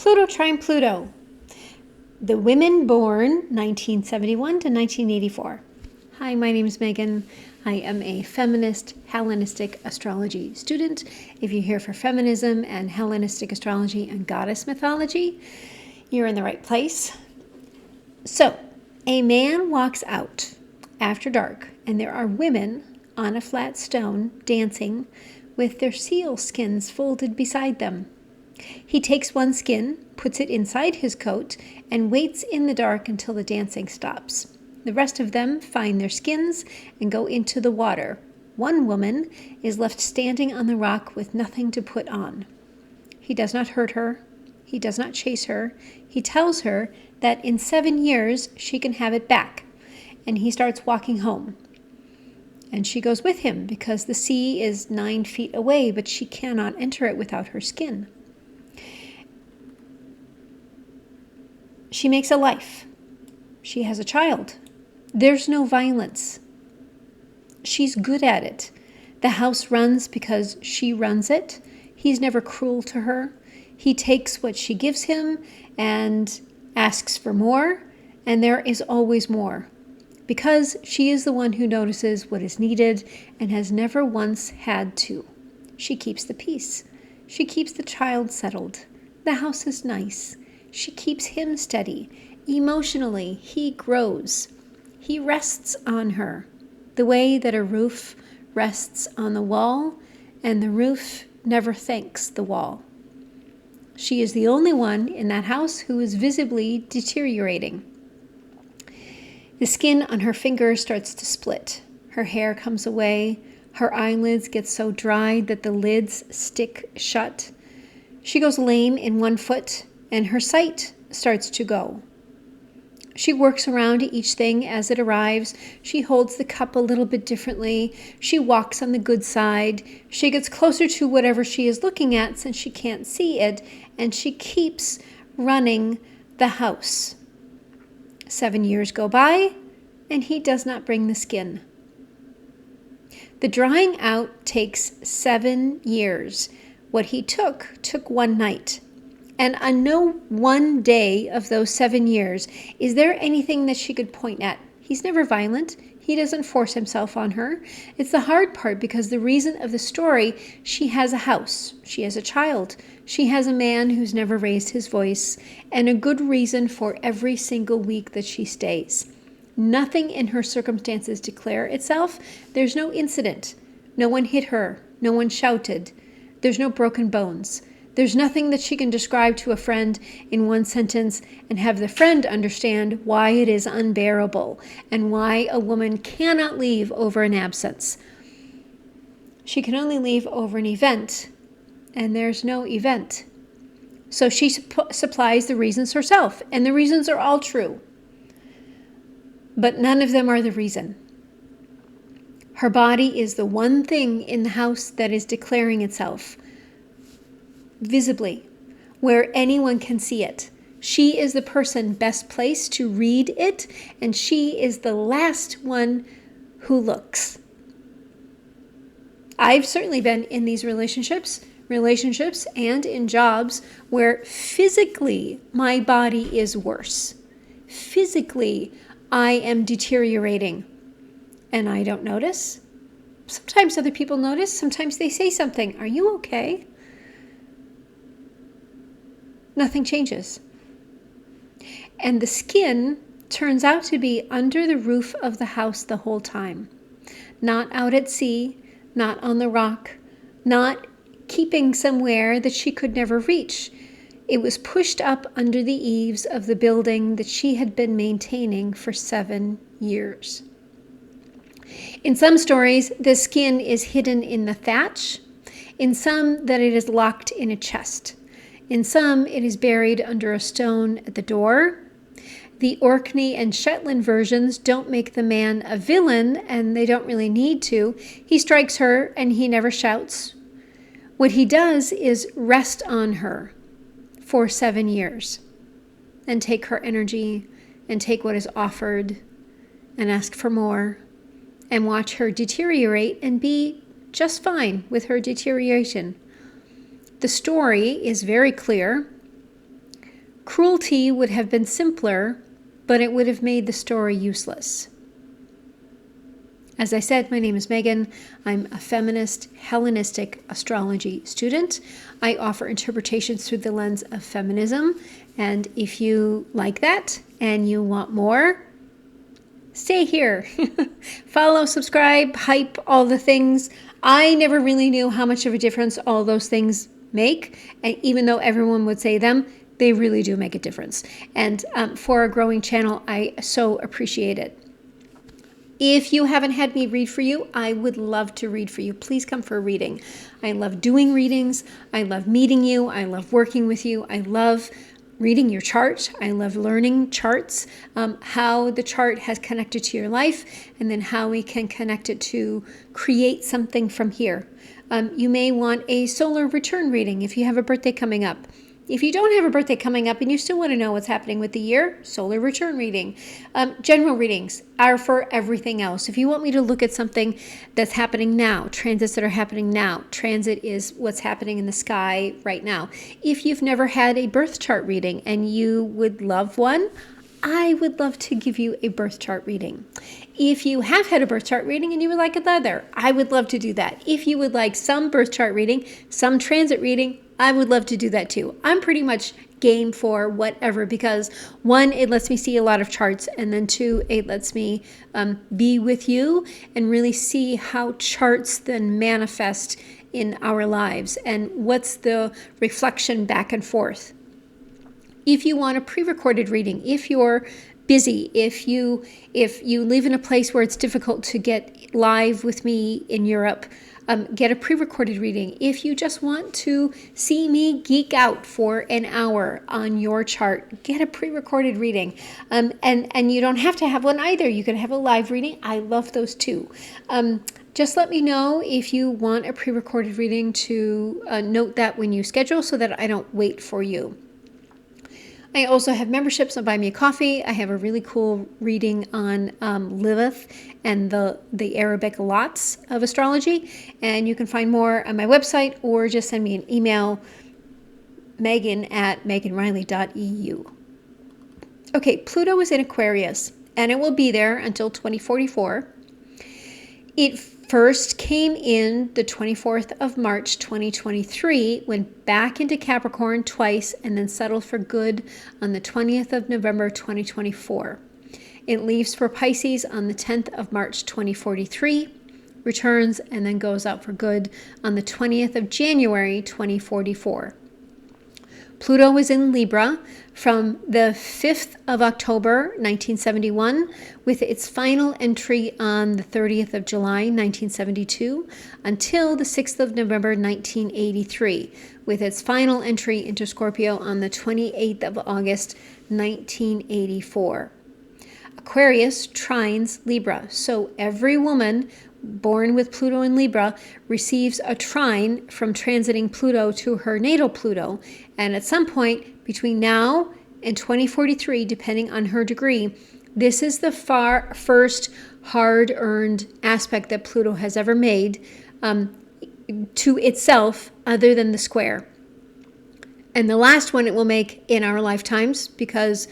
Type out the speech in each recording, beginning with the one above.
Pluto Trine Pluto. The women born 1971 to 1984. Hi, my name is Megan. I am a feminist Hellenistic astrology student. If you're here for feminism and Hellenistic astrology and goddess mythology, you're in the right place. So, a man walks out after dark, and there are women on a flat stone dancing with their seal skins folded beside them. He takes one skin, puts it inside his coat, and waits in the dark until the dancing stops. The rest of them find their skins and go into the water. One woman is left standing on the rock with nothing to put on. He does not hurt her. He does not chase her. He tells her that in 7 years she can have it back, and he starts walking home. And she goes with him because the sea is 9 feet away, but she cannot enter it without her skin. She makes a life. She has a child. There's no violence. She's good at it. The house runs because she runs it. He's never cruel to her. He takes what she gives him and asks for more, and there is always more, because she is the one who notices what is needed and has never once had to. She keeps the peace. She keeps the child settled. The house is nice. She keeps him steady. Emotionally, he grows. He rests on her, the way that a roof rests on the wall, and the roof never thanks the wall. She is the only one in that house who is visibly deteriorating. The skin on her fingers starts to split. Her hair comes away. Her eyelids get so dried that the lids stick shut. She goes lame in one foot, and her sight starts to go. She works around each thing as it arrives. She holds the cup a little bit differently. She walks on the good side. She gets closer to whatever she is looking at since she can't see it, and she keeps running the house. 7 years go by, and he does not bring the skin. The drying out takes 7 years. What he took 1 night. And on no one day of those 7 years is there anything that she could point at. He's never violent. He doesn't force himself on her. It's the hard part because the reason of the story, she has a house. She has a child. She has a man who's never raised his voice, and a good reason for every single week that she stays. Nothing in her circumstances declare itself. There's no incident. No one hit her. No one shouted. There's no broken bones. There's nothing that she can describe to a friend in one sentence and have the friend understand why it is unbearable and why a woman cannot leave over an absence. She can only leave over an event, and there's no event. So she supplies the reasons herself, and the reasons are all true. But none of them are the reason. Her body is the one thing in the house that is declaring itself visibly, where anyone can see it. She is the person best placed to read it, and she is the last one who looks. I've certainly been in these relationships and in jobs where physically my body is worse. Physically, I am deteriorating, and I don't notice. Sometimes other people notice. Sometimes they say something. Are you okay? Nothing changes. And the skin turns out to be under the roof of the house the whole time. Not out at sea, not on the rock, not keeping somewhere that she could never reach. It was pushed up under the eaves of the building that she had been maintaining for 7 years. In some stories, the skin is hidden in the thatch. In some, that it is locked in a chest. In some, it is buried under a stone at the door. The Orkney and Shetland versions don't make the man a villain, and they don't really need to. He strikes her, and he never shouts. What he does is rest on her for 7 years and take her energy and take what is offered and ask for more and watch her deteriorate and be just fine with her deterioration. The story is very clear. Cruelty would have been simpler, but it would have made the story useless. As I said, my name is Megan. I'm a feminist, Hellenistic astrology student. I offer interpretations through the lens of feminism. And if you like that and you want more, stay here. Follow, subscribe, hype, all the things. I never really knew how much of a difference all those things make. And even though everyone would say them, they really do make a difference. And for a growing channel, I so appreciate it. If you haven't had me read for you, I would love to read for you. Please come for a reading. I love doing readings. I love meeting you. I love working with you. I love reading your chart. I love learning charts, how the chart has connected to your life, and then how we can connect it to create something from here. You may want a solar return reading if you have a birthday coming up. If you don't have a birthday coming up and you still want to know what's happening with the year, solar return reading. General readings are for everything else. If you want me to look at something that's happening now, transits that are happening now, transit is what's happening in the sky right now. If you've never had a birth chart reading and you would love one, I would love to give you a birth chart reading. If you have had a birth chart reading and you would like another, I would love to do that. If you would like some birth chart reading, some transit reading, I would love to do that too. I'm pretty much game for whatever because one, it lets me see a lot of charts, and then two, it lets me be with you and really see how charts then manifest in our lives and what's the reflection back and forth. If you want a pre-recorded reading, if you're busy, if you live in a place where it's difficult to get live with me in Europe, get a pre-recorded reading. If you just want to see me geek out for an hour on your chart, get a pre-recorded reading. And you don't have to have one either. You can have a live reading. I love those too. Just let me know if you want a pre-recorded reading to note that when you schedule so that I don't wait for you. I also have memberships on Buy Me a Coffee. I have a really cool reading on Lilith and the Arabic lots of astrology. And you can find more on my website or just send me an email, megan@meganriley.eu. Okay, Pluto is in Aquarius, and it will be there until 2044. It first came in the 24th of March 2023, went back into Capricorn twice, and then settled for good on the 20th of November 2024. It leaves for Pisces on the 10th of March 2043, returns, and then goes out for good on the 20th of January 2044. Pluto was in Libra from the 5th of October, 1971, with its final entry on the 30th of July, 1972, until the 6th of November, 1983, with its final entry into Scorpio on the 28th of August, 1984. Aquarius trines Libra, so every woman born with Pluto in Libra receives a trine from transiting Pluto to her natal Pluto, and at some point between now and 2043, depending on her degree, this is the first hard-earned aspect that Pluto has ever made to itself other than the square. And the last one it will make in our lifetimes, because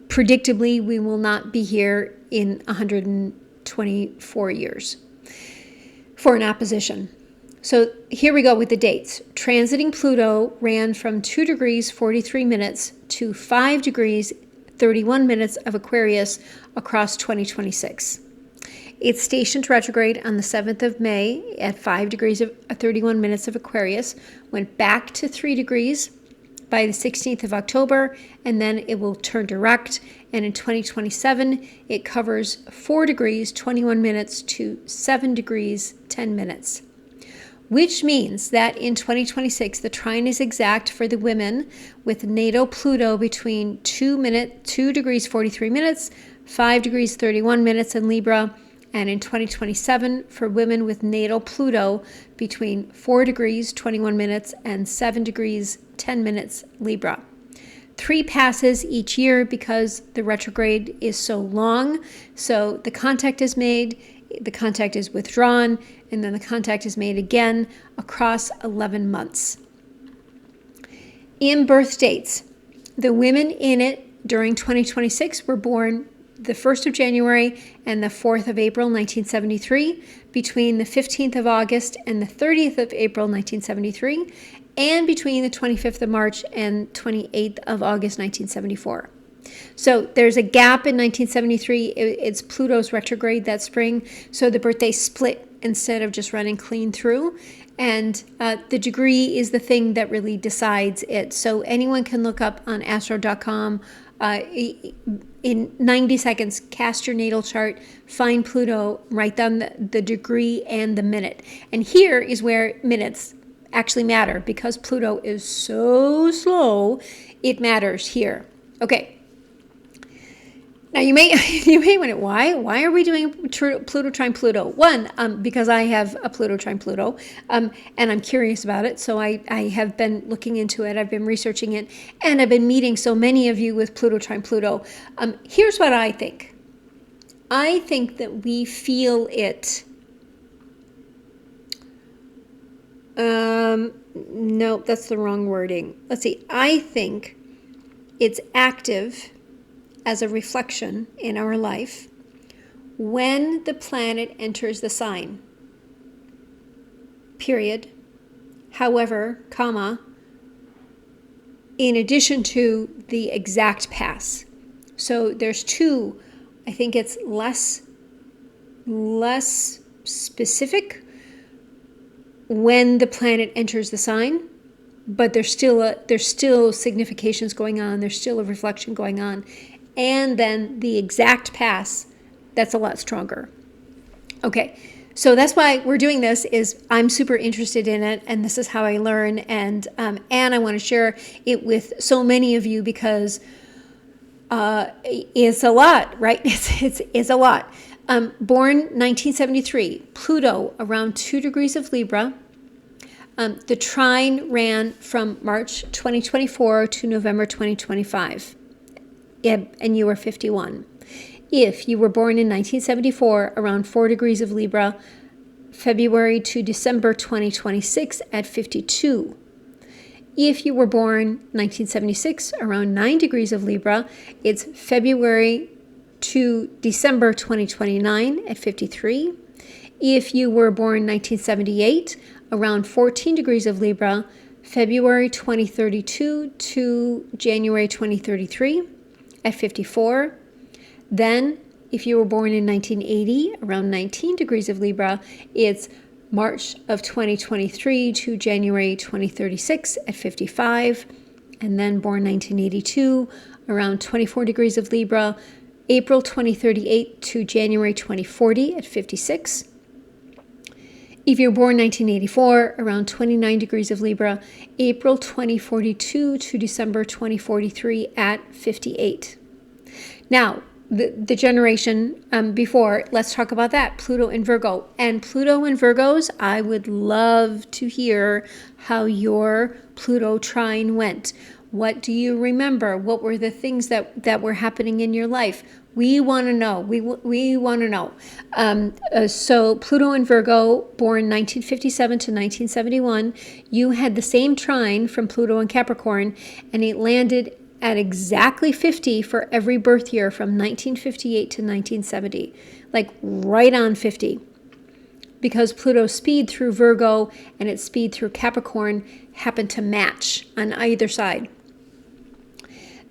predictably we will not be here in 124 years for an opposition. So here we go with the dates. Transiting Pluto ran from 2 degrees 43 minutes to 5 degrees 31 minutes of Aquarius across 2026. It stationed retrograde on the 7th of May at 5 degrees of 31 minutes of Aquarius, went back to 3 degrees by the 16th of October, and then it will turn direct. And in 2027, it covers 4 degrees 21 minutes to 7 degrees 10 minutes. Which means that in 2026, the trine is exact for the women with natal Pluto between 2 degrees 43 minutes, 5 degrees 31 minutes in Libra, and in 2027 for women with natal Pluto between 4 degrees 21 minutes and 7 degrees 10 minutes Libra. 3 passes each year because the retrograde is so long. So the contact is made, the contact is withdrawn, and then the contact is made again across 11 months. In birth dates, The women in it during 2026 were born the 1st of January and the 4th of April, 1973, between the 15th of August and the 30th of April, 1973, and between the 25th of March and 28th of August, 1974. So there's a gap in 1973. It's Pluto's retrograde that spring. So the birthday split instead of just running clean through. And the degree is the thing that really decides it. So anyone can look up on astro.com in 90 seconds, cast your natal chart, find Pluto, write down the degree and the minute. And here is where minutes actually matter, because Pluto is so slow, it matters here. Okay. Now you may wonder why are we doing Pluto Trine Pluto? One, because I have a Pluto Trine Pluto, and I'm curious about it. So I have been looking into it. I've been researching it, and I've been meeting so many of you with Pluto Trine Pluto. Here's what I think. I think that we feel it. No, that's the wrong wording. Let's see. I think it's active as a reflection in our life when the planet enters the sign. Period. However, comma, in addition to the exact pass. So there's two. I think it's less specific when the planet enters the sign, but there's still significations going on. There's still a reflection going on. And then the exact pass, that's a lot stronger. Okay, so that's why we're doing this, is I'm super interested in it, and this is how I learn, and I want to share it with so many of you, because it's a lot, right? It's a lot. Born 1973, Pluto around 2 degrees of Libra. The trine ran from March 2024 to November 2025. And you were 51. If you were born in 1974, around 4 degrees of Libra, February to December 2026 at 52. If you were born 1976, around 9 degrees of Libra, it's February to December 2029 at 53. If you were born 1978, around 14 degrees of Libra, February 2032 to January 2033. At 54. Then, if you were born in 1980, around 19 degrees of Libra, it's March of 2023 to January 2036 at 55. And then born 1982, around 24 degrees of Libra, April 2038 to January 2040 at 56. If you're born 1984, around 29 degrees of Libra, April 2042 to December 2043 at 58. Now, the generation before, let's talk about that, Pluto in Virgo. And Pluto in Virgos, I would love to hear how your Pluto trine went. What do you remember? What were the things that were happening in your life? We want to know. We want to know. So Pluto in Virgo, born 1957 to 1971, you had the same trine from Pluto in Capricorn, and it landed at exactly 50 for every birth year from 1958 to 1970, like right on 50. Because Pluto's speed through Virgo and its speed through Capricorn happened to match on either side.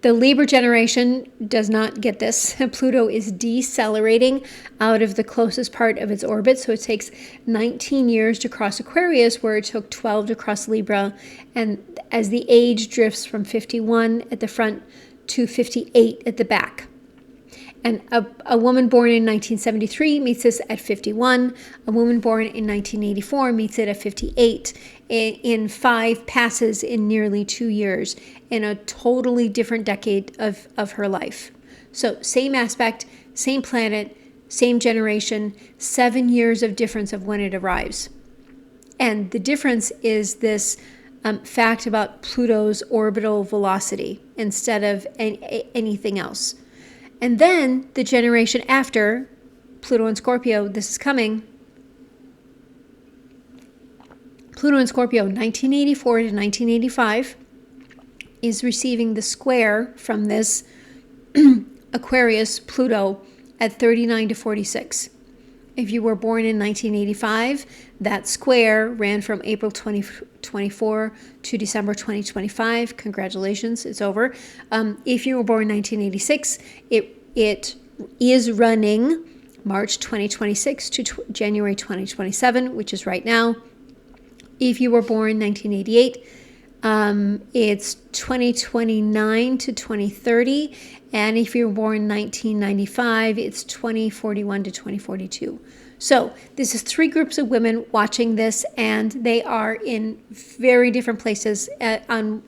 The Libra generation does not get this. Pluto is decelerating out of the closest part of its orbit, so it takes 19 years to cross Aquarius, where it took 12 to cross Libra, and as the age drifts from 51 at the front to 58 at the back. And a woman born in 1973 meets this at 51. A woman born in 1984 meets it at 58 in 5 passes in nearly 2 years, in a totally different decade of her life. So same aspect, same planet, same generation, 7 years of difference of when it arrives. And the difference is this fact about Pluto's orbital velocity instead of anything else. And then the generation after, Pluto and Scorpio, this is coming. Pluto and Scorpio, 1984 to 1985. is receiving the square from this Aquarius Pluto at 39 to 46. If you were born in 1985, that square ran from April 2024 to December 2025. Congratulations, it's over. If you were born in 1986, it is running March 2026 to January 2027, which is right now. If you were born in 1988, it's 2029 to 2030. And if you were born in 1995, it's 2041 to 2042. So this is 3 groups of women watching this, and they are in very different places on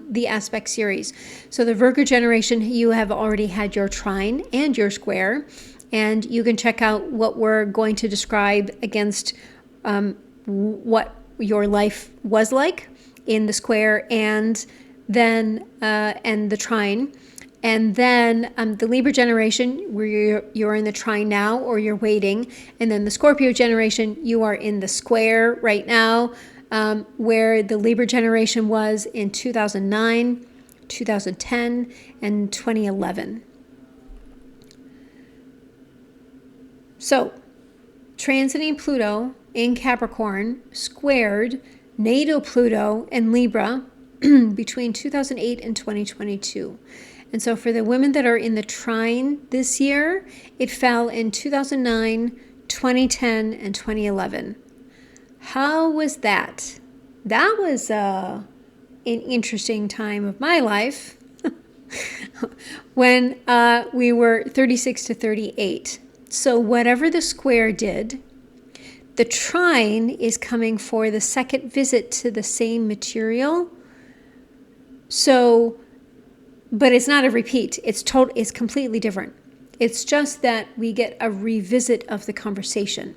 the aspect series. So the Virgo generation, you have already had your trine and your square, and you can check out what we're going to describe against what your life was like in the square and then and the trine. And then the Libra generation, where you're in the trine now or you're waiting. And then the Scorpio generation, you are in the square right now, where the Libra generation was in 2009, 2010, and 2011. So, transiting Pluto in Capricorn squared natal Pluto in Libra between 2008 and 2022. And so for the women that are in the trine this year, it fell in 2009, 2010, and 2011. How was that? That was an interesting time of my life when we were 36 to 38. So whatever the square did, the trine is coming for the second visit to the same material. So, but it's not a repeat. It's completely different. It's just that we get a revisit of the conversation.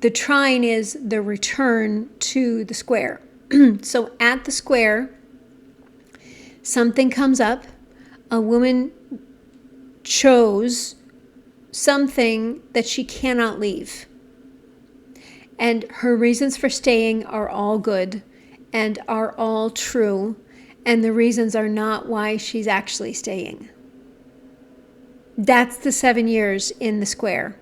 The trine is the return to the square. So at the square, something comes up. A woman chose something that she cannot leave. And her reasons for staying are all good and are all true. And the reasons are not why she's actually staying. That's the 7 years in the square.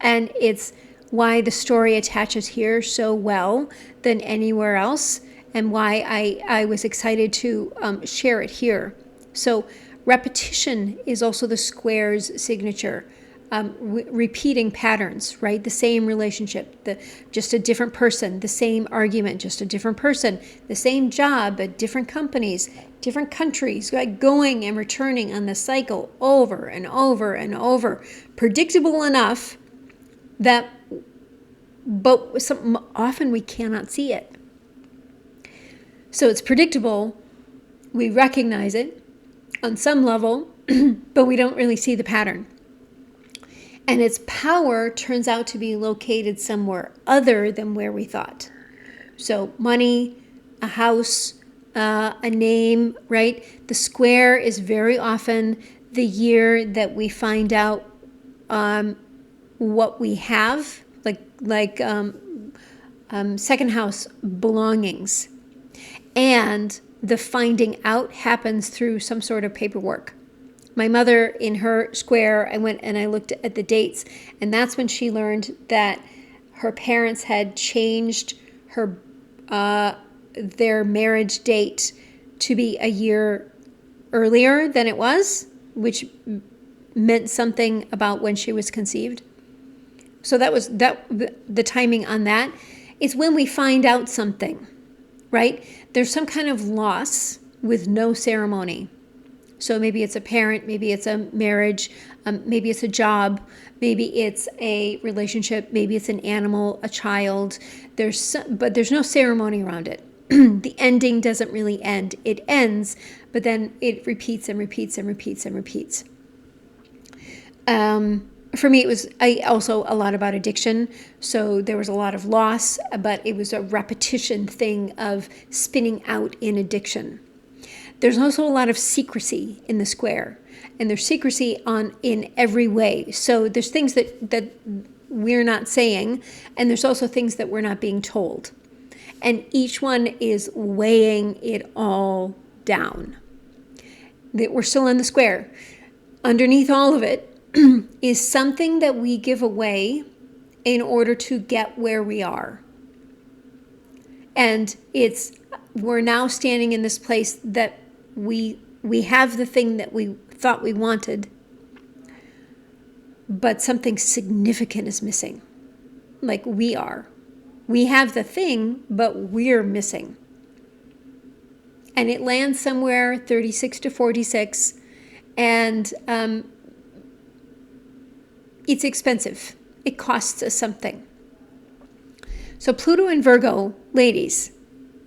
And it's why the story attaches here so well than anywhere else, and why I was excited to share it here. So repetition is also the square's signature. Repeating patterns, right? The same relationship, just a different person, the same argument, just a different person, the same job, but different companies, different countries, like going and returning on the cycle over and over and over. Predictable enough that, but often we cannot see it. So it's predictable, we recognize it on some level, but we don't really see the pattern. And its power turns out to be located somewhere other than where we thought. So money, a house, a name, right? The square is very often the year that we find out what we have, like second house belongings. And the finding out happens through some sort of paperwork. My mother, in her square, I went and I looked at the dates, and that's when she learned that her parents had changed their marriage date to be a year earlier than it was, which meant something about when she was conceived. So the timing on that is when we find out something, right? There's some kind of loss with no ceremony. So maybe it's a parent, maybe it's a marriage, maybe it's a job, maybe it's a relationship, maybe it's an animal, a child. But there's no ceremony around it. The ending doesn't really end. It ends, but then it repeats and repeats and repeats and repeats. For me, it was also a lot about addiction. So there was a lot of loss, but it was a repetition thing of spinning out in addiction. There's also a lot of secrecy in the square, and there's secrecy in every way. So there's things that we're not saying, and there's also things that we're not being told. and each one is weighing it all down. We're still in the square. Underneath all of it is something that we give away in order to get where we are. And we're now standing in this place that we have the thing that we thought we wanted, but something significant is missing. Like we are. We have the thing, but we're missing. And it lands somewhere 36 to 46, and it's expensive. It costs us something. So Pluto in Virgo, ladies,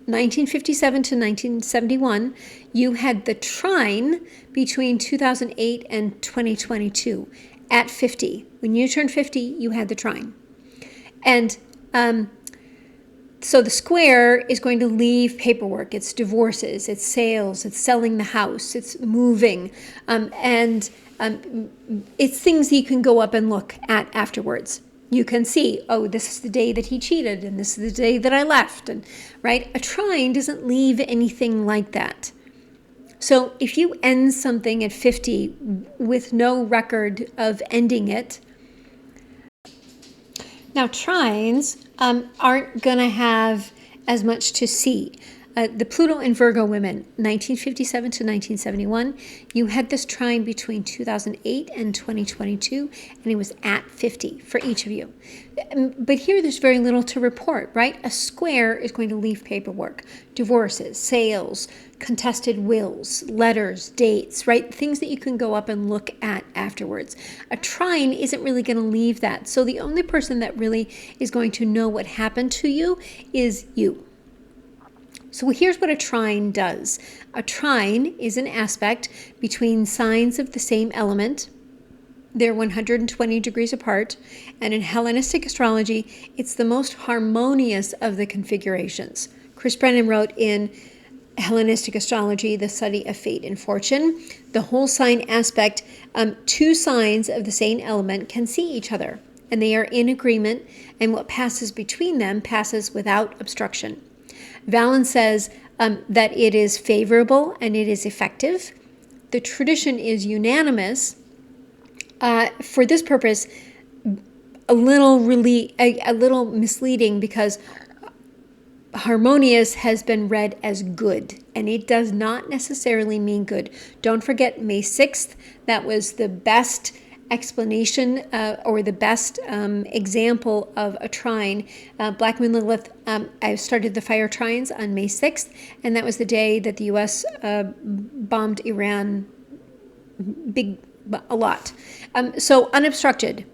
1957 to 1971, you had the trine between 2008 and 2022 at 50. When you turned 50, you had the trine. And so the square is going to leave paperwork. It's divorces, it's sales, it's selling the house, it's moving, and it's things that you can go up and look at afterwards. You can see, oh, this is the day that he cheated, and this is the day that I left, and right? A trine doesn't leave anything like that. So if you end something at 50 with no record of ending it, now trines aren't going to have as much to see. The Pluto in Virgo women, 1957 to 1971, you had this trine between 2008 and 2022, and it was at 50 for each of you. But here there's very little to report, right? A square is going to leave paperwork, divorces, sales, contested wills, letters, dates, right? Things that you can go up and look at afterwards. A trine isn't really going to leave that. So the only person that really is going to know what happened to you is you. So here's what a trine does. A trine is an aspect between signs of the same element. They're 120 degrees apart. And in Hellenistic astrology, it's the most harmonious of the configurations. Chris Brennan wrote in Hellenistic astrology, the study of fate and fortune, the whole sign aspect, two signs of the same element can see each other, and they are in agreement, and what passes between them passes without obstruction. Valens says that it is favorable and it is effective. The tradition is unanimous. For this purpose, a little misleading, because harmonious has been read as good, and it does not necessarily mean good. Don't forget May 6th, that was the best explanation or the best example of a trine. Black Moon Lilith, I started the fire trines on May 6th, and that was the day that the U.S. bombed Iran a lot. So unobstructed.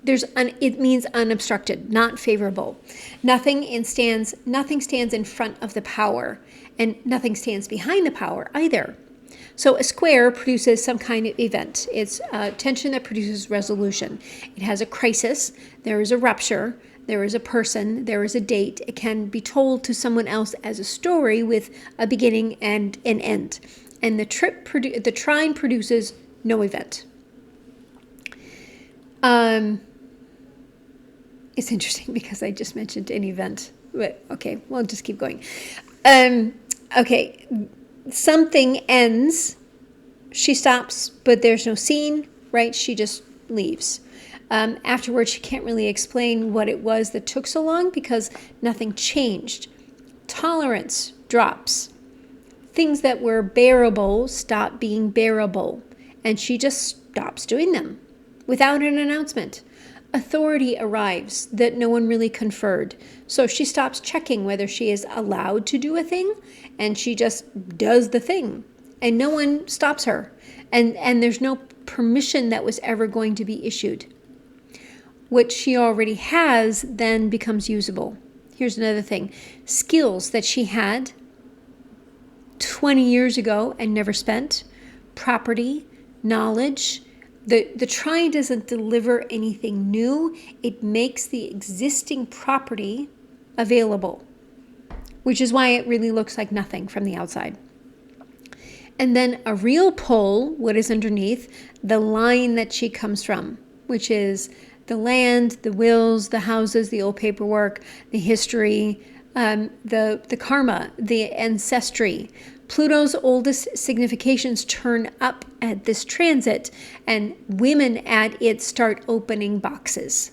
It means unobstructed, not favorable. Nothing stands in front of the power, and nothing stands behind the power either. So a square produces some kind of event. It's tension that produces resolution. It has a crisis. There is a rupture. There is a person. There is a date. It can be told to someone else as a story with a beginning and an end. And the trine produces no event. It's interesting because I just mentioned an event, but okay, we'll just keep going. Okay, something ends, she stops, but there's no scene, right? She just leaves. Afterwards, she can't really explain what it was that took so long because nothing changed. Tolerance drops. Things that were bearable stop being bearable, and she just stops doing them without an announcement. Authority arrives that no one really conferred. So she stops checking whether she is allowed to do a thing, and she just does the thing, and no one stops her. And there's no permission that was ever going to be issued. What she already has then becomes usable. Here's another thing. Skills that she had 20 years ago and never spent, property, knowledge. The trine doesn't deliver anything new. It makes the existing property available, which is why it really looks like nothing from the outside. And then a real pole, what is underneath, the line that she comes from, which is the land, the wills, the houses, the old paperwork, the history, the karma, the ancestry. Pluto's oldest significations turn up at this transit, and women at it start opening boxes.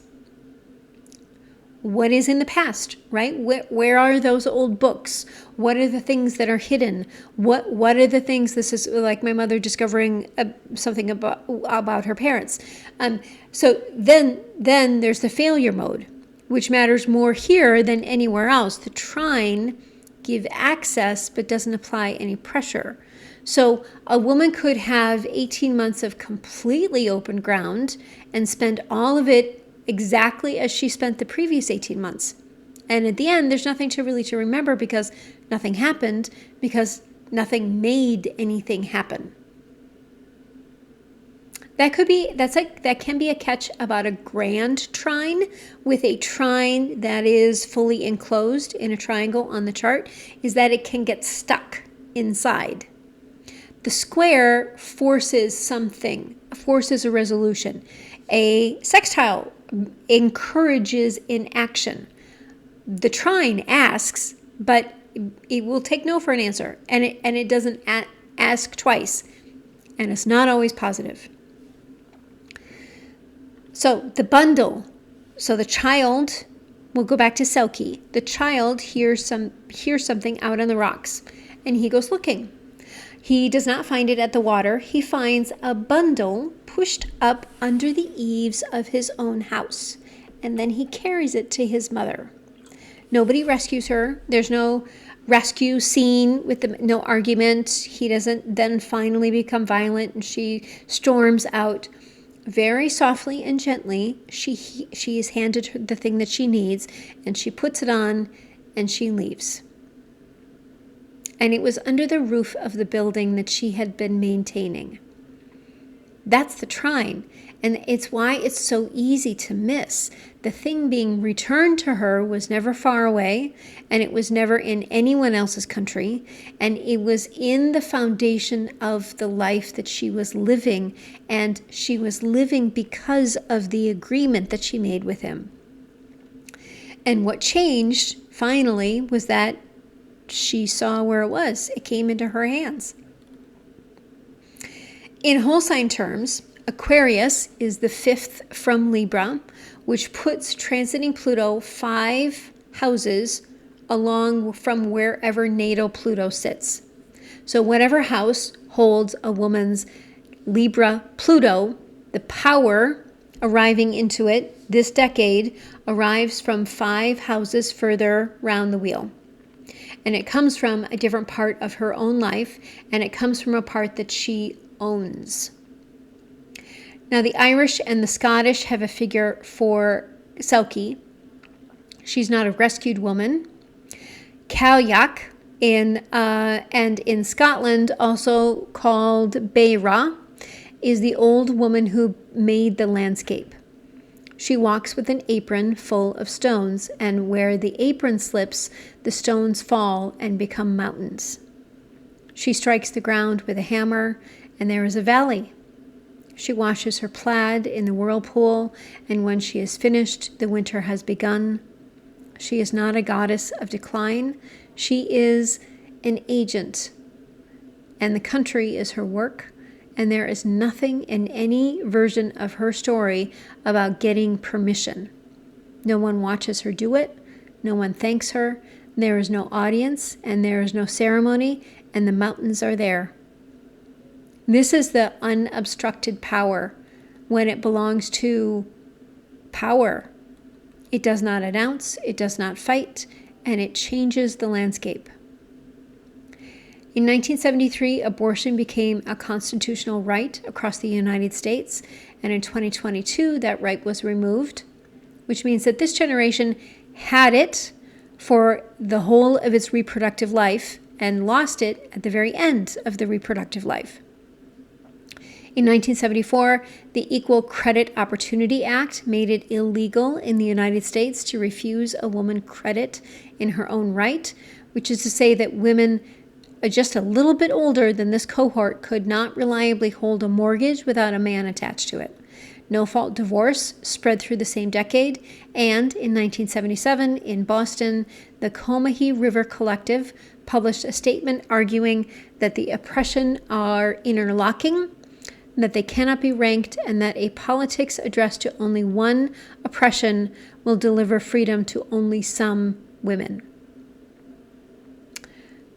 What is in the past, right? Where are those old books? What are the things that are hidden? What are the things? This is like my mother discovering something about her parents. So then there's the failure mode, which matters more here than anywhere else. The trine give access but doesn't apply any pressure. So a woman could have 18 months of completely open ground and spend all of it exactly as she spent the previous 18 months. And at the end, there's nothing to remember because nothing happened, because nothing made anything happen. That can be a catch about a grand trine. With a trine that is fully enclosed in a triangle on the chart, is that it can get stuck inside. The square forces something, forces a resolution. A sextile encourages inaction. The trine asks, but it will take no for an answer, and it doesn't ask twice, and it's not always positive. So the bundle, so the child, we'll go back to Selkie. The child hears something out on the rocks, and he goes looking. He does not find it at the water. He finds a bundle pushed up under the eaves of his own house, and then he carries it to his mother. Nobody rescues her. There's no rescue scene with no argument. He doesn't then finally become violent, and she storms out. Very softly and gently, she is handed the thing that she needs, and she puts it on, and she leaves. And it was under the roof of the building that she had been maintaining. That's the trine, and it's why it's so easy to miss. The thing being returned to her was never far away, and it was never in anyone else's country, and it was in the foundation of the life that she was living, and she was living because of the agreement that she made with him. And what changed, finally, was that she saw where it was. It came into her hands. In whole sign terms, Aquarius is the 5th from Libra, which puts transiting Pluto 5 houses along from wherever natal Pluto sits. So whatever house holds a woman's Libra Pluto, the power arriving into it this decade arrives from 5 houses further round the wheel. And it comes from a different part of her own life, and it comes from a part that she owns. Now, the Irish and the Scottish have a figure for Selkie. She's not a rescued woman. Cailleach and in Scotland, also called Beira, is the old woman who made the landscape. She walks with an apron full of stones, and where the apron slips, the stones fall and become mountains. She strikes the ground with a hammer, and there is a valley. She washes her plaid in the whirlpool, and when she is finished, the winter has begun. She is not a goddess of decline. She is an agent, and the country is her work. And there is nothing in any version of her story about getting permission. No one watches her do it. No one thanks her. There is no audience, and there is no ceremony, and the mountains are there. This is the unobstructed power when it belongs to power. It does not announce, it does not fight, and it changes the landscape. In 1973, abortion became a constitutional right across the United States, and in 2022, that right was removed, which means that this generation had it for the whole of its reproductive life and lost it at the very end of the reproductive life. In 1974, the Equal Credit Opportunity Act made it illegal in the United States to refuse a woman credit in her own right, which is to say that women just a little bit older than this cohort could not reliably hold a mortgage without a man attached to it. no-fault divorce spread through the same decade. And in 1977, in Boston, the Combahee River Collective published a statement arguing that the oppression are interlocking, that they cannot be ranked, and that a politics addressed to only one oppression will deliver freedom to only some women.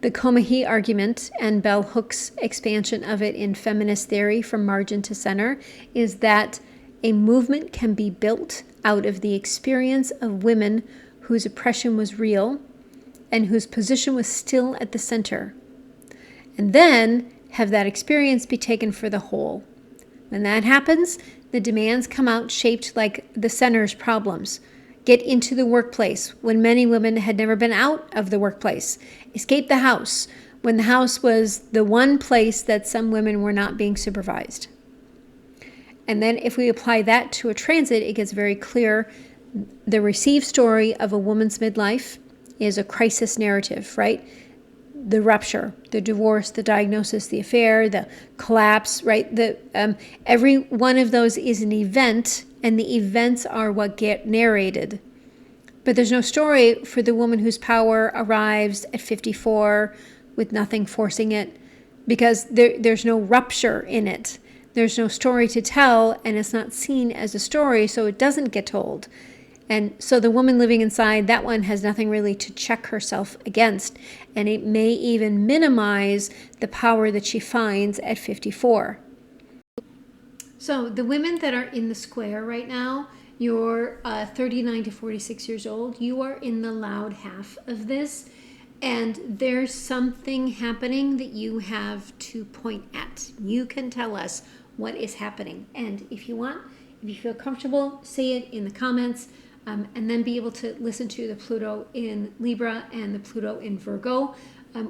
The Combahee argument, and Bell Hook's expansion of it in feminist theory from margin to center, is that a movement can be built out of the experience of women whose oppression was real and whose position was still at the center, and then have that experience be taken for the whole. When that happens, the demands come out shaped like the center's problems. Get into the workplace when many women had never been out of the workplace. Escape the house when the house was the one place that some women were not being supervised. And then if we apply that to a transit, it gets very clear. The received story of a woman's midlife is a crisis narrative, right? The rupture, the divorce, the diagnosis, the affair, the collapse, right? Every one of those is an event, and the events are what get narrated. But there's no story for the woman whose power arrives at 54 with nothing forcing it, because there's no rupture in it. There's no story to tell, and it's not seen as a story, so it doesn't get told. And so the woman living inside, that one has nothing really to check herself against. And it may even minimize the power that she finds at 54. So the women that are in the square right now, you're 39 to 46 years old. You are in the loud half of this. And there's something happening that you have to point at. You can tell us what is happening. And if you want, if you feel comfortable, say it in the comments. And then be able to listen to the Pluto in Libra and the Pluto in Virgo,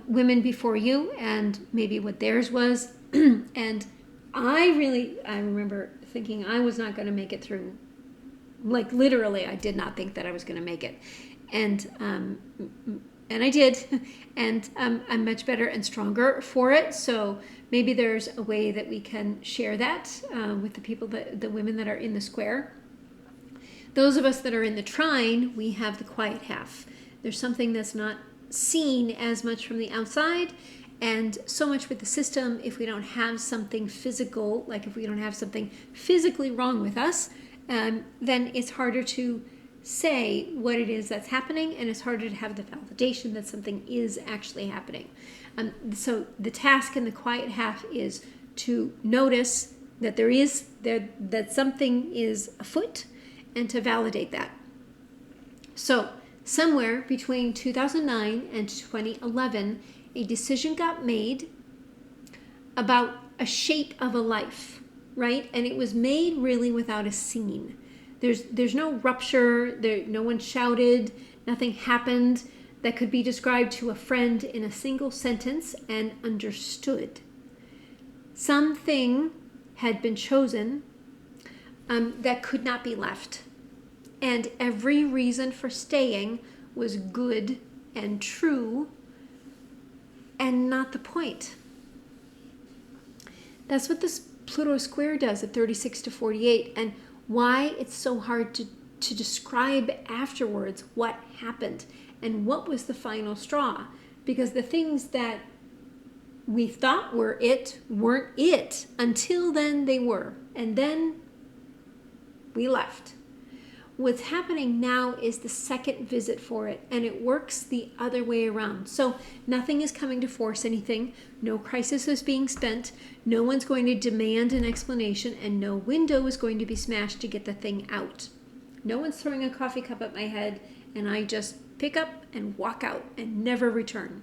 women before you, and maybe what theirs was. And I remember thinking I was not going to make it through. Like literally, I did not think that I was going to make it, and I did, and I'm much better and stronger for it. So maybe there's a way that we can share that with the people, the women that are in the square. Those of us that are in the trine, we have the quiet half. There's something that's not seen as much from the outside, and so much with the system. If we don't have something physical, like if we don't have something physically wrong with us, then it's harder to say what it is that's happening, and it's harder to have the validation that something is actually happening. So the task in the quiet half is to notice that that something is afoot, and to validate that. So somewhere between 2009 and 2011, a decision got made about a shape of a life, right? And it was made really without a scene. There's no rupture, no one shouted, nothing happened that could be described to a friend in a single sentence and understood. Something had been chosen that could not be left. And every reason for staying was good and true and not the point. That's what this Pluto square does at 36 to 48, and why it's so hard to describe afterwards what happened and what was the final straw. Because the things that we thought were it weren't it. Until then they were. And then we left. What's happening now is the second visit for it, and it works the other way around. So nothing is coming to force anything. No crisis is being spent. No one's going to demand an explanation, and no window is going to be smashed to get the thing out. No one's throwing a coffee cup at my head, and I just pick up and walk out and never return.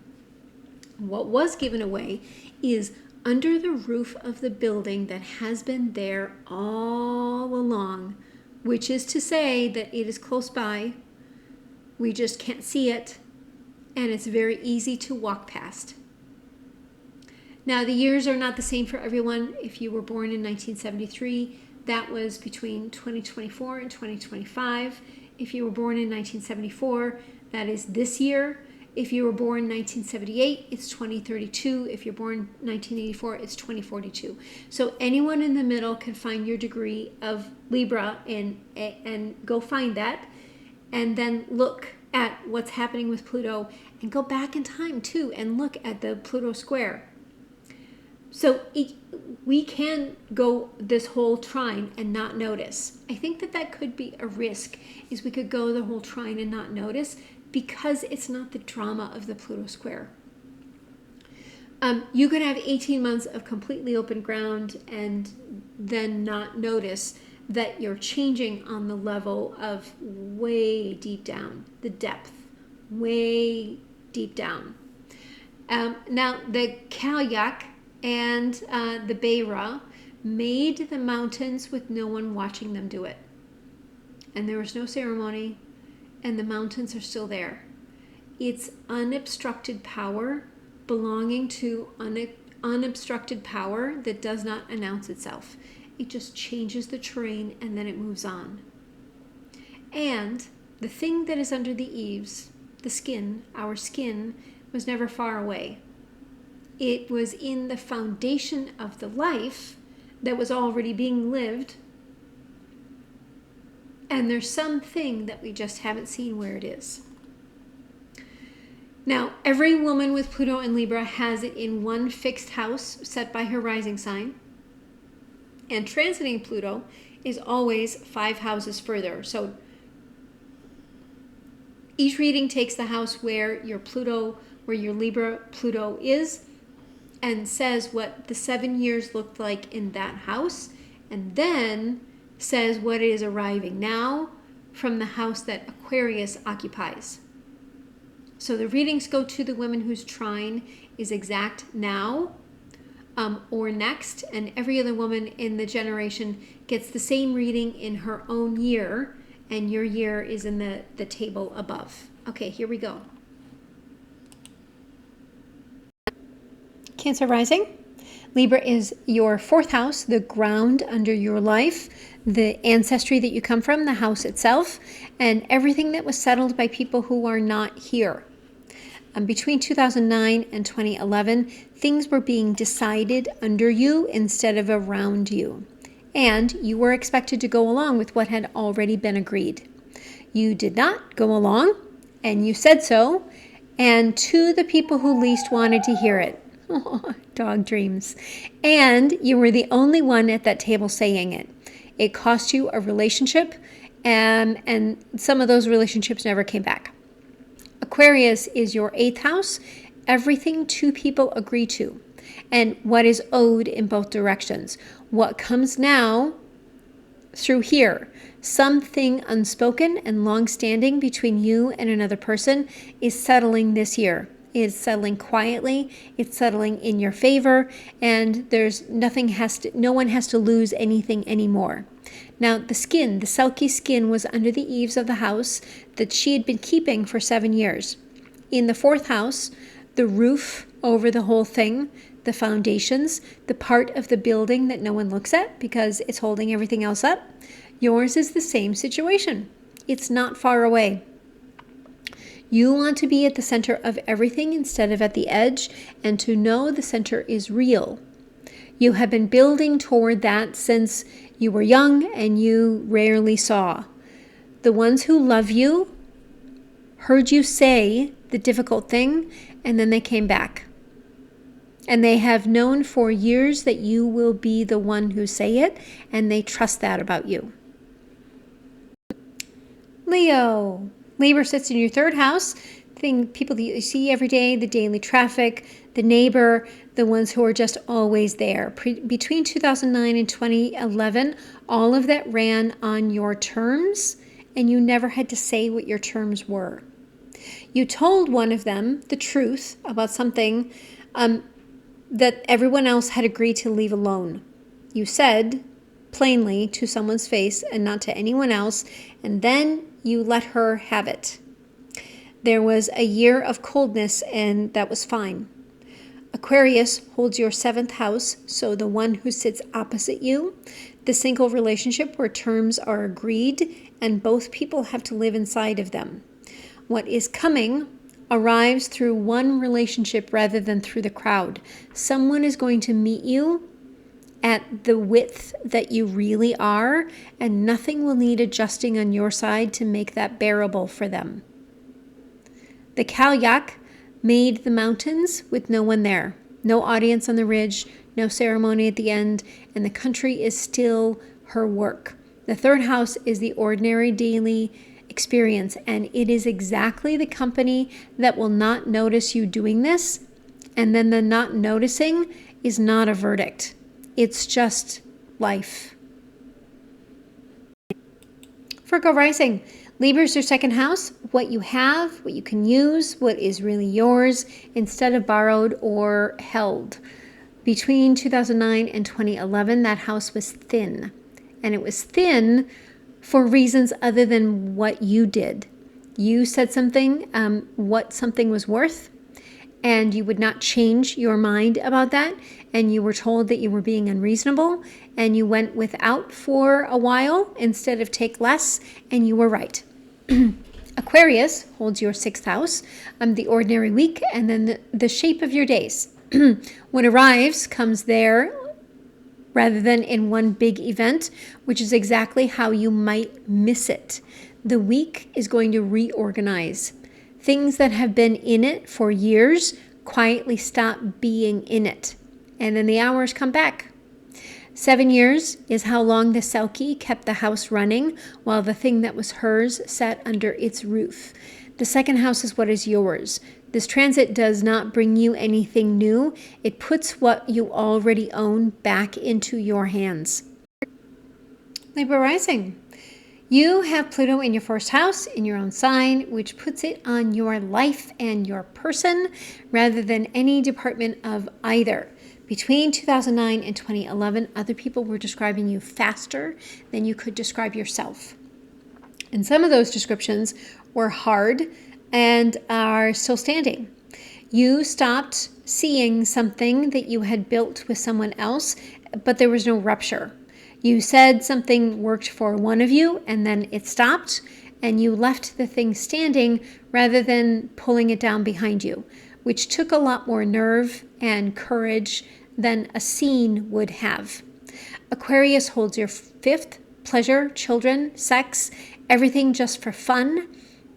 What was given away is under the roof of the building that has been there all along, which is to say that it is close by, we just can't see it, and it's very easy to walk past. Now, the years are not the same for everyone. If you were born in 1973, that was between 2024 and 2025. If you were born in 1974, that is this year. If you were born 1978, it's 2032. If you're born 1984, it's 2042. So anyone in the middle can find your degree of Libra and go find that, and then look at what's happening with Pluto, and go back in time too and look at the Pluto square. So we can go this whole trine and not notice. I think that could be a risk, is we could go the whole trine and not notice, because it's not the drama of the Pluto square. You could have 18 months of completely open ground and then not notice that you're changing on the level of way deep down, the depth, way deep down. Now, the Cailleach and the Beira made the mountains with no one watching them do it. And there was no ceremony, and the mountains are still there. It's unobstructed power belonging to unobstructed power that does not announce itself. It just changes the terrain and then it moves on. And the thing that is under the eaves, the skin, our skin, was never far away. It was in the foundation of the life that was already being lived. And there's something that we just haven't seen where it is. Now, every woman with Pluto and Libra has it in one fixed house set by her rising sign. And transiting Pluto is always 5 houses further. So each reading takes the house where your Libra Pluto is, and says what the 7 years looked like in that house, and then says what is arriving now from the house that Aquarius occupies. So the readings go to the woman whose trine is exact now or next, and every other woman in the generation gets the same reading in her own year, and your year is in the table above. Okay, here we go. Cancer rising. Libra is your 4th house, the ground under your life, the ancestry that you come from, the house itself, and everything that was settled by people who are not here. Between 2009 and 2011, things were being decided under you instead of around you. And you were expected to go along with what had already been agreed. You did not go along, and you said so, and to the people who least wanted to hear it. Oh, dog dreams. And you were the only one at that table saying it. It cost you a relationship, and some of those relationships never came back. Aquarius is your 8th house, everything two people agree to, and what is owed in both directions. What comes now through here, something unspoken and long-standing between you and another person is settling this year. It's settling quietly, it's settling in your favor, and no one has to lose anything anymore. Now, the Selkie skin was under the eaves of the house that she had been keeping for 7 years. In the 4th house, the roof over the whole thing, the foundations, the part of the building that no one looks at because it's holding everything else up. Yours is the same situation. It's not far away. You want to be at the center of everything instead of at the edge, and to know the center is real. You have been building toward that since you were young, and you rarely saw. The ones who love you heard you say the difficult thing, and then they came back. And they have known for years that you will be the one who say it, and they trust that about you. Leo. Libra sits in your 3rd house, people that you see every day, the daily traffic, the neighbor, the ones who are just always there. Between 2009 and 2011, all of that ran on your terms, and you never had to say what your terms were. You told one of them the truth about something that everyone else had agreed to leave alone. You said plainly to someone's face and not to anyone else, and then you let her have it. There was a year of coldness, and that was fine. Aquarius holds your 7th house, so the one who sits opposite you, the single relationship where terms are agreed and both people have to live inside of them. What is coming arrives through one relationship rather than through the crowd. Someone is going to meet you at the width that you really are, and nothing will need adjusting on your side to make that bearable for them. The Cailleach made the mountains with no one there. No audience on the ridge, no ceremony at the end, and the country is still her work. The third house is the ordinary daily experience, and it is exactly the company that will not notice you doing this, and then the not noticing is not a verdict. It's just life. Virgo rising. Libra is your second house. What you have, what you can use, what is really yours instead of borrowed or held. Between 2009 and 2011, that house was thin. And it was thin for reasons other than what you did. You said something, what something was worth, and you would not change your mind about that, and you were told that you were being unreasonable, and you went without for a while instead of take less, and you were right. Aquarius holds your sixth house, the ordinary week, and then the shape of your days. What arrives comes there rather than in one big event, which is exactly how you might miss it. The week is going to reorganize. Things that have been in it for years quietly stop being in it. And then the hours come back. 7 years is how long the Selkie kept the house running while the thing that was hers sat under its roof. The second house is what is yours. This transit does not bring you anything new. It puts what you already own back into your hands. Libra rising. You have Pluto in your first house, in your own sign, which puts it on your life and your person rather than any department of either. Between 2009 and 2011, other people were describing you faster than you could describe yourself. And some of those descriptions were hard and are still standing. You stopped seeing something that you had built with someone else, but there was no rupture. You said something worked for one of you, and then it stopped, and you left the thing standing rather than pulling it down behind you, which took a lot more nerve and courage than a scene would have. Aquarius holds your fifth, pleasure, children, sex, everything just for fun.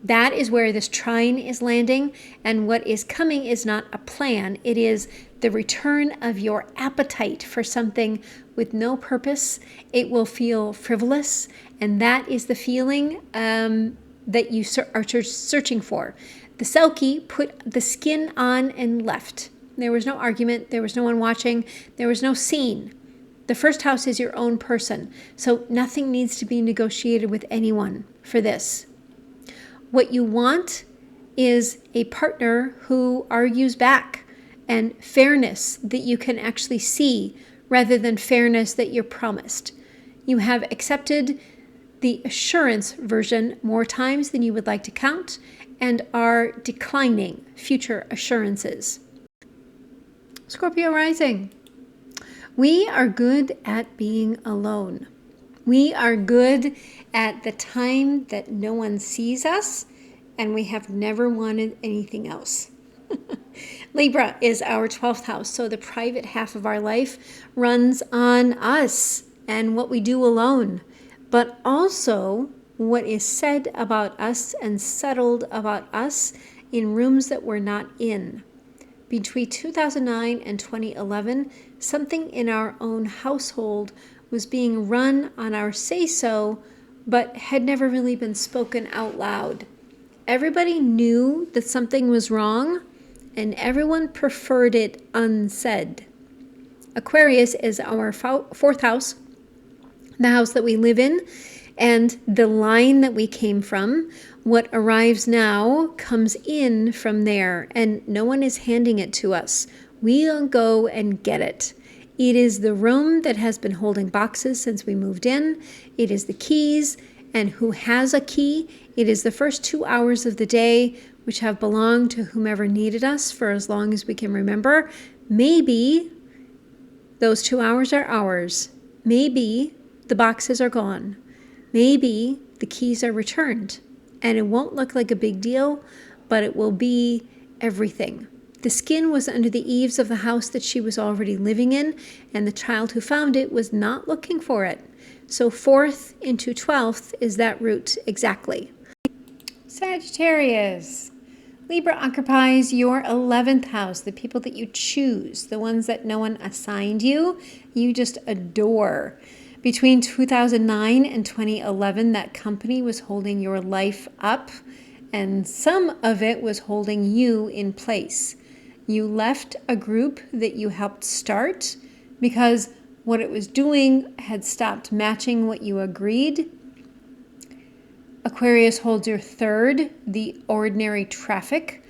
That is where this trine is landing, and what is coming is not a plan. It is the return of your appetite for something with no purpose. It will feel frivolous, and that is the feeling that you are searching for. The Selkie put the skin on and left. There was no argument. There was no one watching. There was no scene. The first house is your own person, so nothing needs to be negotiated with anyone for this. What you want is a partner who argues back, and fairness that you can actually see rather than fairness that you're promised. You have accepted the assurance version more times than you would like to count and are declining future assurances. Scorpio rising. We are good at being alone. We are good at the time that no one sees us, and we have never wanted anything else. Libra is our 12th house, so the private half of our life runs on us and what we do alone, but also what is said about us and settled about us in rooms that we're not in. Between 2009 and 2011, something in our own household was being run on our say-so, but had never really been spoken out loud. Everybody knew that something was wrong, and everyone preferred it unsaid. Aquarius is our fourth house, the house that we live in, and the line that we came from. What arrives now comes in from there, and no one is handing it to us. We'll go and get it. It is the room that has been holding boxes since we moved in. It is the keys, and who has a key? It is the first 2 hours of the day, which have belonged to whomever needed us for as long as we can remember. Maybe those 2 hours are ours. Maybe the boxes are gone. Maybe the keys are returned. And it won't look like a big deal, but it will be everything. The skin was under the eaves of the house that she was already living in, and the child who found it was not looking for it. So 4th into 12th is that root exactly. Sagittarius. Libra occupies your 11th house, the people that you choose, the ones that no one assigned you, you just adore. Between 2009 and 2011, that company was holding your life up, and some of it was holding you in place. You left a group that you helped start because what it was doing had stopped matching what you agreed. Aquarius holds your 3rd, the ordinary traffic,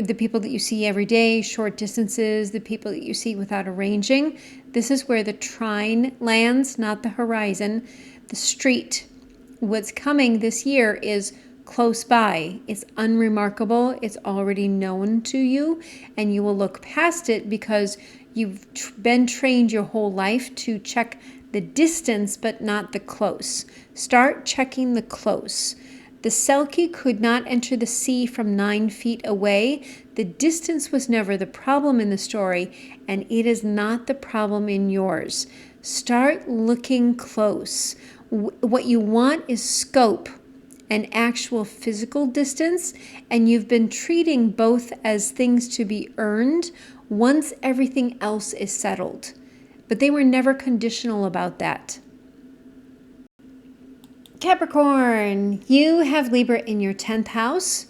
the people that you see every day, short distances, the people that you see without arranging. This is where the trine lands, not the horizon. The street. What's coming this year is close by. It's unremarkable. It's already known to you, and you will look past it because you've been trained your whole life to check the distance, but not the close. Start checking the close. The Selkie could not enter the sea from 9 feet away. The distance was never the problem in the story, and it is not the problem in yours. Start looking close. What you want is scope and actual physical distance, and you've been treating both as things to be earned once everything else is settled. But they were never conditional about that. Capricorn, you have Libra in your 10th house.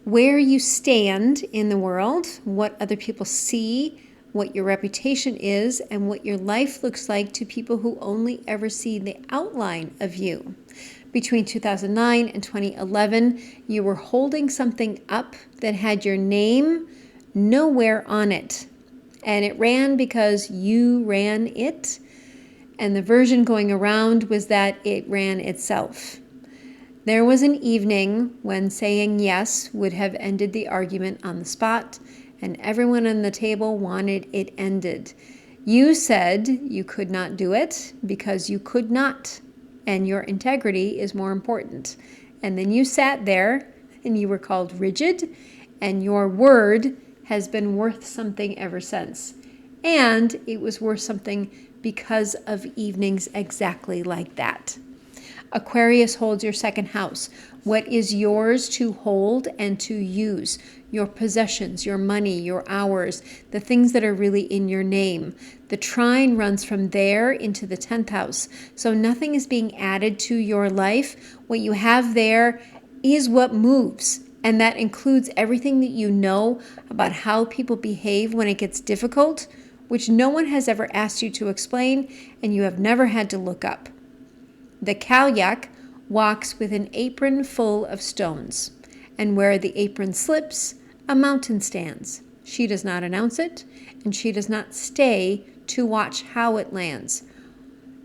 Where you stand in the world, what other people see, what your reputation is, and what your life looks like to people who only ever see the outline of you. Between 2009 and 2011, you were holding something up that had your name nowhere on it. And it ran because you ran it. And the version going around was that it ran itself. There was an evening when saying yes would have ended the argument on the spot, and everyone on the table wanted it ended. You said you could not do it because you could not, and your integrity is more important. And then you sat there, and you were called rigid, and your word has been worth something ever since. And it was worth something because of evenings exactly like that. Aquarius holds your 2nd house. What is yours to hold and to use? Your possessions, your money, your hours, the things that are really in your name. The trine runs from there into the 10th house. So nothing is being added to your life. What you have there is what moves. And that includes everything that you know about how people behave when it gets difficult, which no one has ever asked you to explain, and you have never had to look up. The Cailleach walks with an apron full of stones, and where the apron slips, a mountain stands. She does not announce it, and she does not stay to watch how it lands.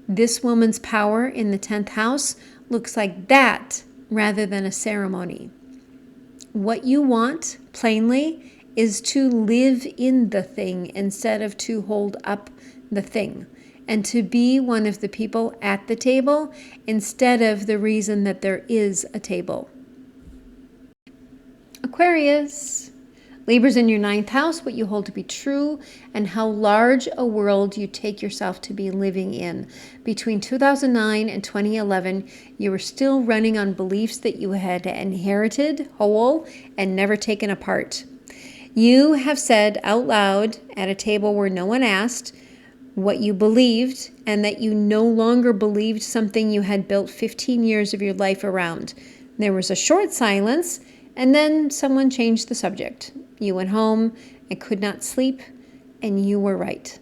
This woman's power in the 10th house looks like that rather than a ceremony. What you want, plainly, is to live in the thing instead of to hold up the thing, and to be one of the people at the table instead of the reason that there is a table. Aquarius. Libra's in your 9th house, what you hold to be true, and how large a world you take yourself to be living in. Between 2009 and 2011, you were still running on beliefs that you had inherited whole and never taken apart. You have said out loud at a table where no one asked what you believed, and that you no longer believed something you had built 15 years of your life around. There was a short silence, and then someone changed the subject. You went home and could not sleep, and you were right.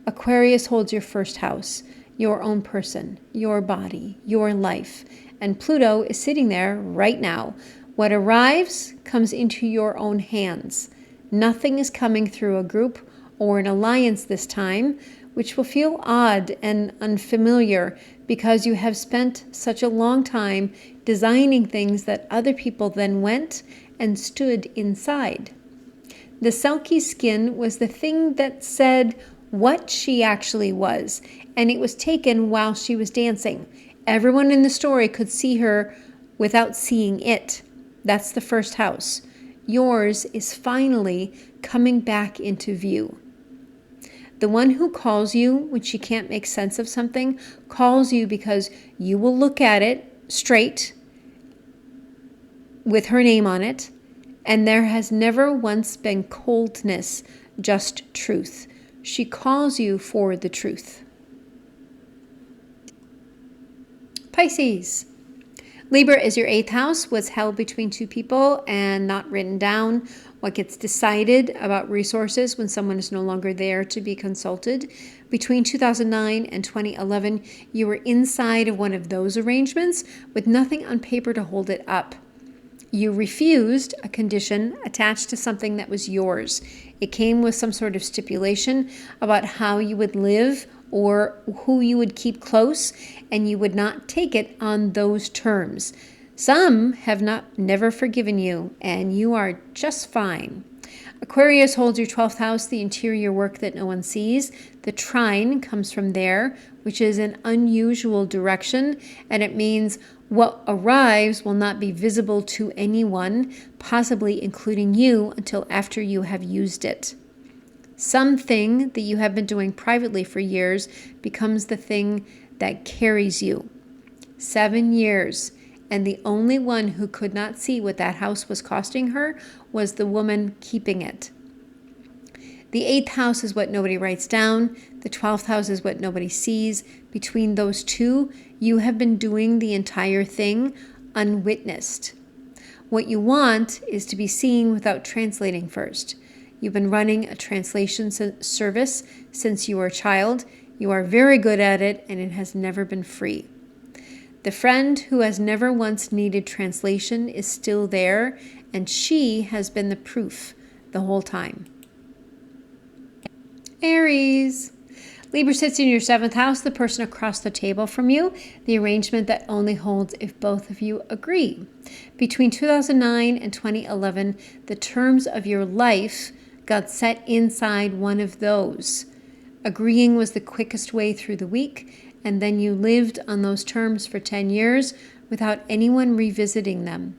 Aquarius holds your 1st house, your own person, your body, your life, and Pluto is sitting there right now. What arrives comes into your own hands. Nothing is coming through a group or an alliance this time, which will feel odd and unfamiliar because you have spent such a long time designing things that other people then went and stood inside. The Selkie skin was the thing that said what she actually was, and it was taken while she was dancing. Everyone in the story could see her without seeing it. That's the first house. Yours is finally coming back into view. The one who calls you when she can't make sense of something calls you because you will look at it straight with her name on it, and there has never once been coldness, just truth. She calls you for the truth. Pisces. Libra is your 8th house, what's held between two people and not written down, what gets decided about resources when someone is no longer there to be consulted. Between 2009 and 2011, you were inside of one of those arrangements with nothing on paper to hold it up. You refused a condition attached to something that was yours. It came with some sort of stipulation about how you would live or who you would keep close, and you would not take it on those terms. Some have never forgiven you, and you are just fine. Aquarius holds your 12th house, the interior work that no one sees. The trine comes from there, which is an unusual direction, and it means what arrives will not be visible to anyone, possibly including you, until after you have used it. Something that you have been doing privately for years becomes the thing that carries you. 7 years, and the only one who could not see what that house was costing her was the woman keeping it. The 8th house is what nobody writes down. The 12th house is what nobody sees. Between those two, you have been doing the entire thing unwitnessed. What you want is to be seen without translating first. You've been running a translation service since you were a child. You are very good at it, and it has never been free. The friend who has never once needed translation is still there, and she has been the proof the whole time. Aries. Libra sits in your 7th house, the person across the table from you, the arrangement that only holds if both of you agree. Between 2009 and 2011, the terms of your life got set inside one of those. Agreeing was the quickest way through the week, and then you lived on those terms for 10 years without anyone revisiting them.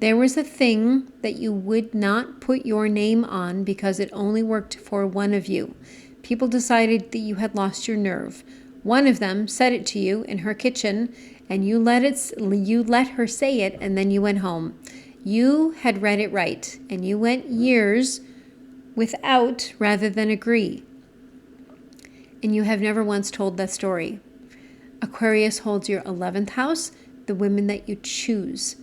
There was a thing that you would not put your name on because it only worked for one of you. People decided that you had lost your nerve. One of them said it to you in her kitchen, and you let her say it, and then you went home. You had read it right, and you went years without rather than agree. And you have never once told that story. Aquarius holds your 11th house, the women that you choose.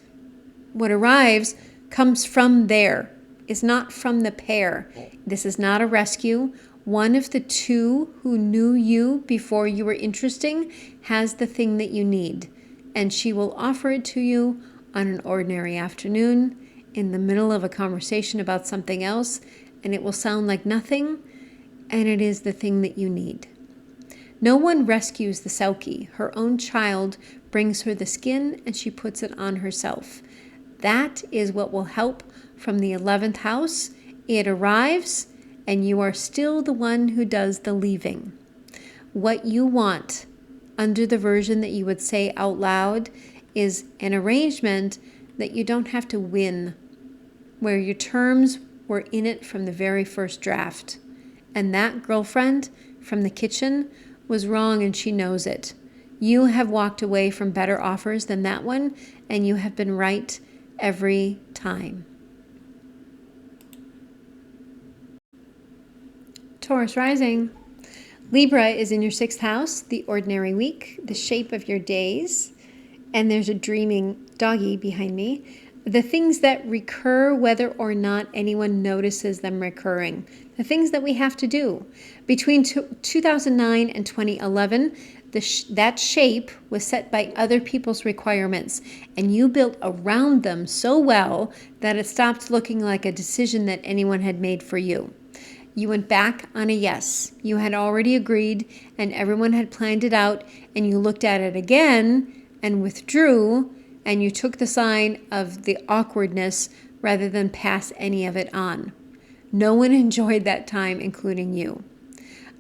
What arrives comes from there, is not from the pair. This is not a rescue. One of the two who knew you before you were interesting has the thing that you need, and she will offer it to you on an ordinary afternoon in the middle of a conversation about something else, and it will sound like nothing, and it is the thing that you need. No one rescues the Selkie. Her own child brings her the skin, and she puts it on herself. That is what will help from the 11th house. It arrives, and you are still the one who does the leaving. What you want, under the version that you would say out loud, is an arrangement that you don't have to win, where your terms were in it from the very first draft. And that girlfriend from the kitchen was wrong, and she knows it. You have walked away from better offers than that one, and you have been right every time. Taurus rising. Libra is in your 6th house, the ordinary week, the shape of your days. And there's a dreaming doggy behind me. The things that recur, whether or not anyone notices them recurring. The things that we have to do. Between 2009 and 2011, that shape was set by other people's requirements, and you built around them so well that it stopped looking like a decision that anyone had made for you. You went back on a yes. You had already agreed, and everyone had planned it out, and you looked at it again and withdrew, and you took the sign of the awkwardness rather than pass any of it on. No one enjoyed that time, including you.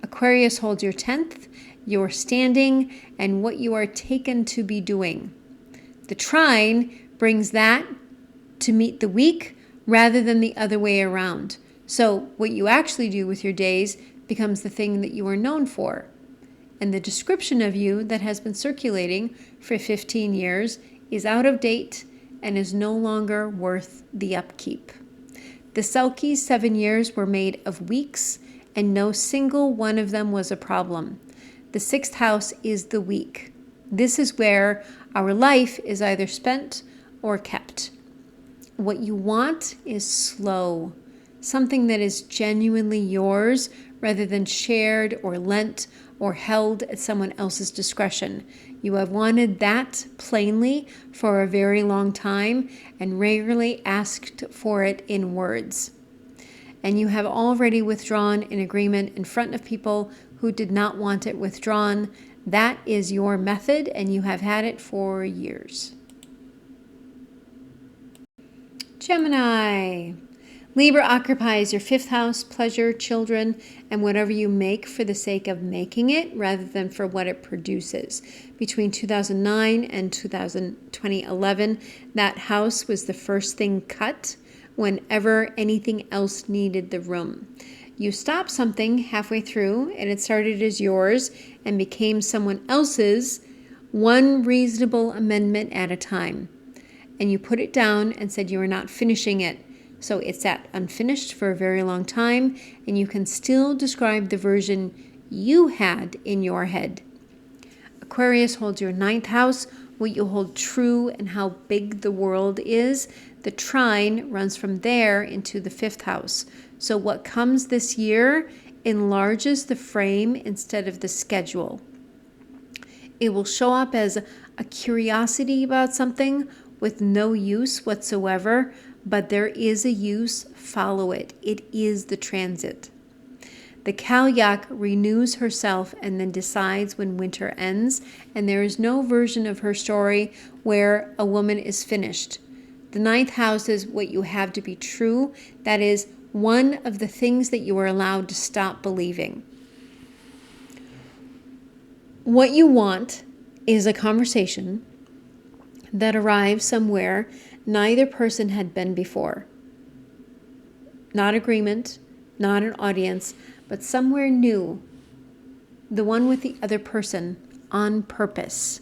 Aquarius holds your 10th, your standing, and what you are taken to be doing. The trine brings that to meet the weak rather than the other way around. So what you actually do with your days becomes the thing that you are known for. And the description of you that has been circulating for 15 years is out of date and is no longer worth the upkeep. The Selkie's 7 years were made of weeks, and no single one of them was a problem. The 6th house is the week. This is where our life is either spent or kept. What you want is slow, something that is genuinely yours rather than shared or lent or held at someone else's discretion. You have wanted that plainly for a very long time and rarely asked for it in words. And you have already withdrawn an agreement in front of people who did not want it withdrawn. That is your method, and you have had it for years. Gemini. Libra occupies your 5th house, pleasure, children, and whatever you make for the sake of making it rather than for what it produces. Between 2009 and 2011, that house was the first thing cut whenever anything else needed the room. You stopped something halfway through and it started as yours and became someone else's, one reasonable amendment at a time. And you put it down and said you are not finishing it. So it sat unfinished for a very long time, and you can still describe the version you had in your head. Aquarius holds your 9th house, what you hold true and how big the world is. The trine runs from there into the 5th house. So what comes this year enlarges the frame instead of the schedule. It will show up as a curiosity about something with no use whatsoever, but there is a use, follow it. It is the transit. The Cailleach renews herself and then decides when winter ends, and there is no version of her story where a woman is finished. The 9th house is what you have to be true. That is one of the things that you are allowed to stop believing. What you want is a conversation that arrives somewhere neither person had been before. Not agreement, not an audience, but somewhere new. The one with the other person on purpose.